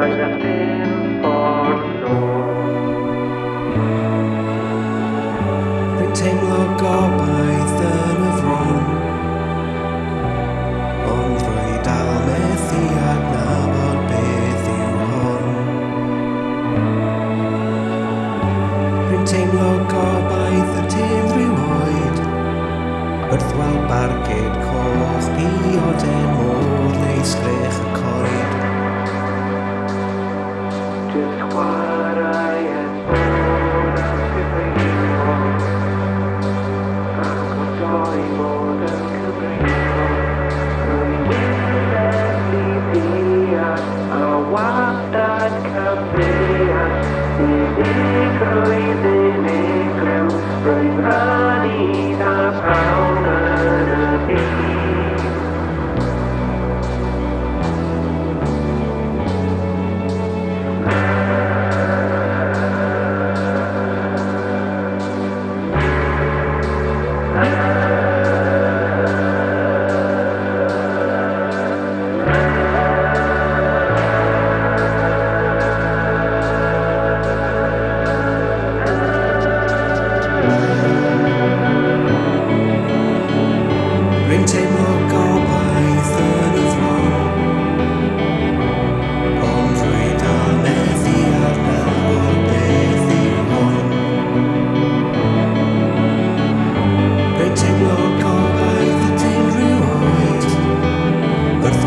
roedd y dim ffordd nôl. Rwy'n teimlo gobaith yn y ffron, ond rwy dal methu adnabod beth yw hon. Rwy'n teimlo gobaith y tym rhyw oed, wrth weld barcud coch pioden môr neu sgrech y coed. Jyst chwarae yn bod yn gyfreithiol, ac o doi bod yn cyfreithiol. Rwy'n wythnos i ddeall a wastad cyfreall, unigrwydd unigryw, rwy'n rhannu a prawn yn y byd. Rwy'n teimlo gobaith yn y ffron, ond rwy dal methu adnabod beth yw hon. Rwy'n teimlo gobaith y dim rhyw oed, wrth